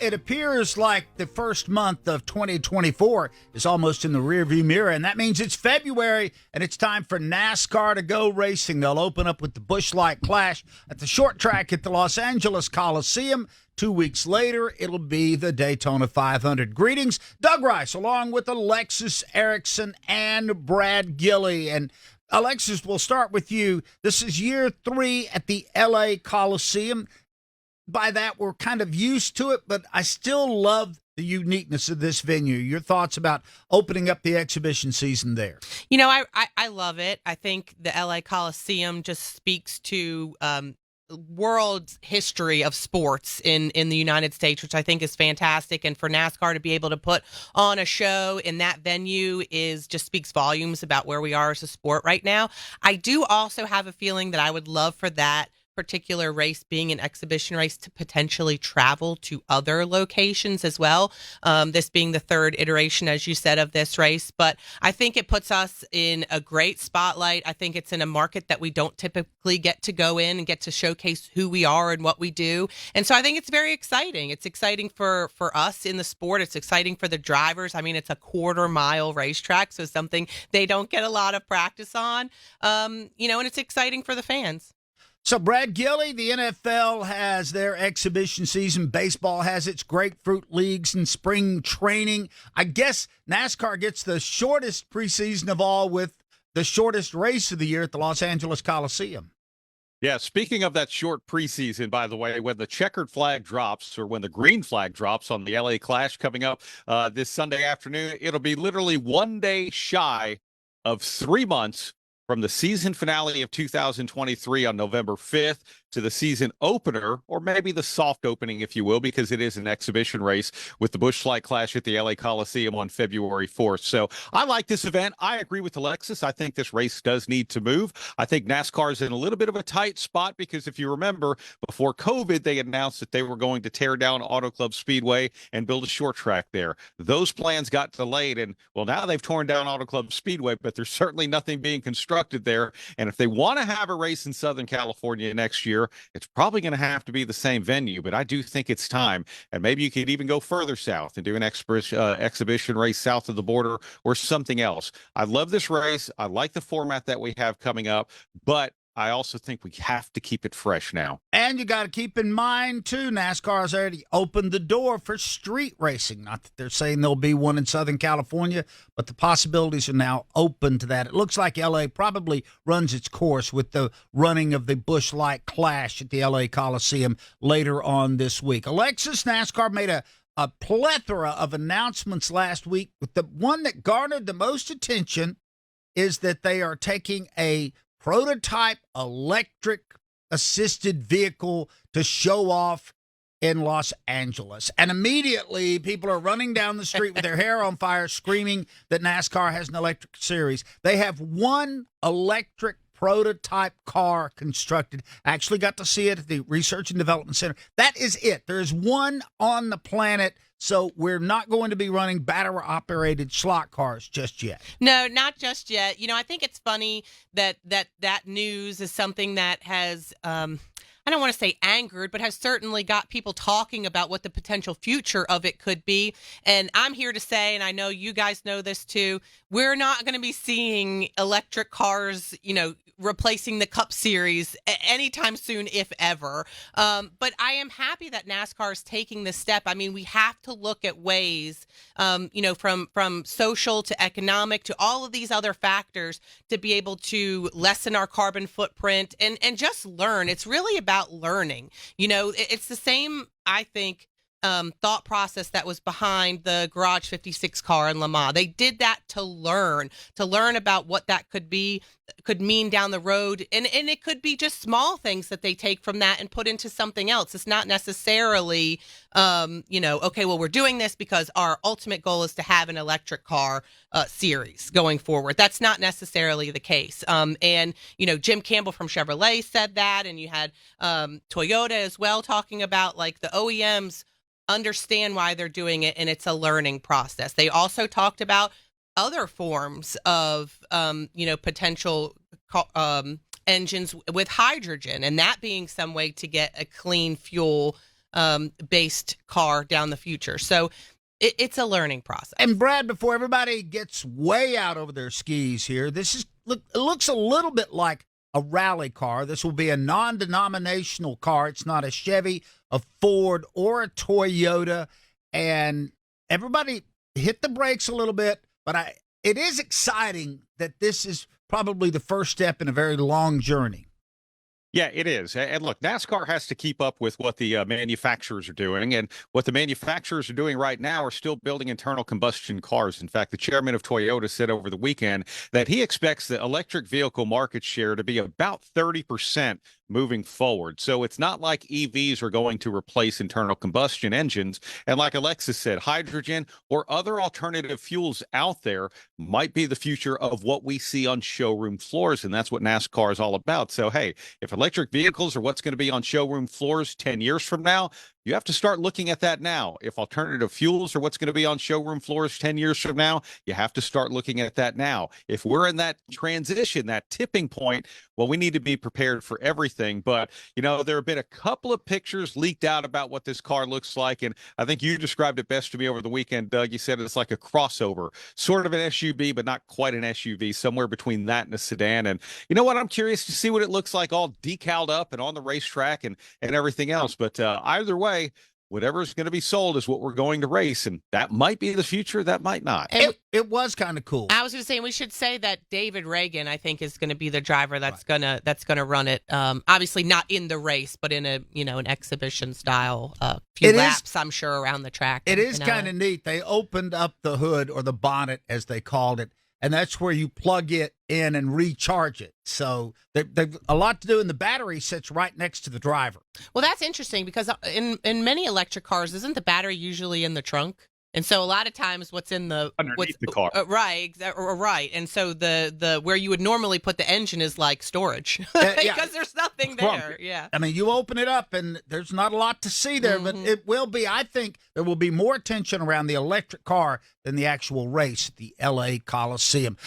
it appears like the first month of 2024 is almost in the rearview mirror, and that means it's February, and it's time for NASCAR to go racing. They'll open up with the Busch Light Clash at the short track at the Los Angeles Coliseum. 2 weeks later, it'll be the Daytona 500. Greetings, Doug Rice, along with Alexis, Erickson, and Brad Gillie. And Alexis, we'll start with you. This is year 3 at the LA Coliseum. By that, we're kind of used to it, but I still love the uniqueness of this venue. Your thoughts about opening up the exhibition season there? You know, I love it. I think the LA Coliseum just speaks to world history of sports in the United States, which I think is fantastic. And for NASCAR to be able to put on a show in that venue just speaks volumes about where we are as a sport right now. I do also have a feeling that I would love for that particular race being an exhibition race to potentially travel to other locations as well. This being the third iteration, as you said, of this race. But I think it puts us in a great spotlight. I think it's in a market that we don't typically get to go in and get to showcase who we are and what we do. And so I think it's very exciting. It's exciting for us in the sport. It's exciting for the drivers. I mean, it's a quarter-mile racetrack, so something they don't get a lot of practice on. And it's exciting for the fans. So, Brad Gillie, the NFL has their exhibition season. Baseball has its grapefruit leagues and spring training. I guess NASCAR gets the shortest preseason of all with the shortest race of the year at the Los Angeles Coliseum. Yeah, speaking of that short preseason, by the way, when the checkered flag drops or when the green flag drops on the LA Clash coming up this Sunday afternoon, it'll be literally 1 day shy of 3 months from the season finale of 2023 on November 5th to the season opener, or maybe the soft opening, if you will, because it is an exhibition race with the Busch Light Clash at the LA Coliseum on February 4th. So I like this event. I agree with Alexis. I think this race does need to move. I think NASCAR is in a little bit of a tight spot because if you remember, before COVID, they announced that they were going to tear down Auto Club Speedway and build a short track there. Those plans got delayed, and well, now they've torn down Auto Club Speedway, but there's certainly nothing being constructed there. And if they want to have a race in Southern California next year, it's probably going to have to be the same venue, but I do think it's time. And maybe you could even go further south and do an exhibition race south of the border or something else. I love this race. I like the format that we have coming up, but I also think we have to keep it fresh now. And you got to keep in mind, too, NASCAR has already opened the door for street racing. Not that they're saying there'll be one in Southern California, but the possibilities are now open to that. It looks like L.A. probably runs its course with the running of the Busch Light Clash at the L.A. Coliseum later on this week. Alexis, NASCAR made a plethora of announcements last week, but the one that garnered the most attention is that they are taking a prototype electric assisted vehicle to show off in Los Angeles. And immediately people are running down the street with their hair on fire screaming that NASCAR has an electric series. They have one electric prototype car constructed. I actually got to see it at the Research and Development Center. That is it. There is one on the planet. So we're not going to be running battery-operated slot cars just yet. No, not just yet. You know, I think it's funny that news is something that has, I don't want to say angered, but has certainly got people talking about what the potential future of it could be. And I'm here to say, and I know you guys know this too, we're not going to be seeing electric cars, replacing the Cup Series anytime soon, if ever. But I am happy that NASCAR is taking this step. I mean, we have to look at ways, from social to economic to all of these other factors to be able to lessen our carbon footprint and just learn. It's really about learning. It's the same, I think, thought process that was behind the Garage 56 car in Le Mans. They did that to learn about what that could mean down the road. And it could be just small things that they take from that and put into something else. It's not necessarily, okay, well, we're doing this because our ultimate goal is to have an electric car series going forward. That's not necessarily the case. And Jim Campbell from Chevrolet said that, and you had Toyota as well talking about like the OEMs understand why they're doing it, and it's a learning process. They also talked about other forms of, potential engines with hydrogen, and that being some way to get a clean fuel based car down the future. So it's a learning process. And Brad, before everybody gets way out over their skis here, it looks a little bit like a rally car. This will be a non-denominational car. It's not a Chevy, a Ford, or a Toyota. And everybody hit the brakes a little bit, but it is exciting that this is probably the first step in a very long journey. Yeah, it is. And look, NASCAR has to keep up with what the manufacturers are doing. And what the manufacturers are doing right now are still building internal combustion cars. In fact, the chairman of Toyota said over the weekend that he expects the electric vehicle market share to be about 30% moving forward. So it's not like EVs are going to replace internal combustion engines. And like Alexis said, hydrogen or other alternative fuels out there might be the future of what we see on showroom floors. And that's what NASCAR is all about. So, hey, if electric vehicles are what's going to be on showroom floors 10 years from now, you have to start looking at that now. If alternative fuels are what's going to be on showroom floors 10 years from now, you have to start looking at that now. If we're in that transition, that tipping point, well, we need to be prepared for everything. But, there have been a couple of pictures leaked out about what this car looks like. And I think you described it best to me over the weekend, Doug. You said it's like a crossover, sort of an SUV, but not quite an SUV, somewhere between that and a sedan. And you know what? I'm curious to see what it looks like all decaled up and on the racetrack and everything else. But either way, whatever is going to be sold is what we're going to race, and that might be the future, that might not. It was kind of cool. I was going to say, we should say that David Reagan, I think, is going to be the driver that's gonna run it. Obviously not in the race, but in an exhibition style, few laps, I'm sure, around the track. It is kind of neat. They opened up the hood, or the bonnet, as they called it, and that's where you plug it in and recharge it. So they've a lot to do, and the battery sits right next to the driver. Well, that's interesting because in many electric cars, isn't the battery usually in the trunk? And so a lot of times what's underneath the car. Right. And so the where you would normally put the engine is like storage because there's nothing there. Yeah. I mean, you open it up and there's not a lot to see there, but it will be, I think there will be more attention around the electric car than the actual race at the LA Coliseum.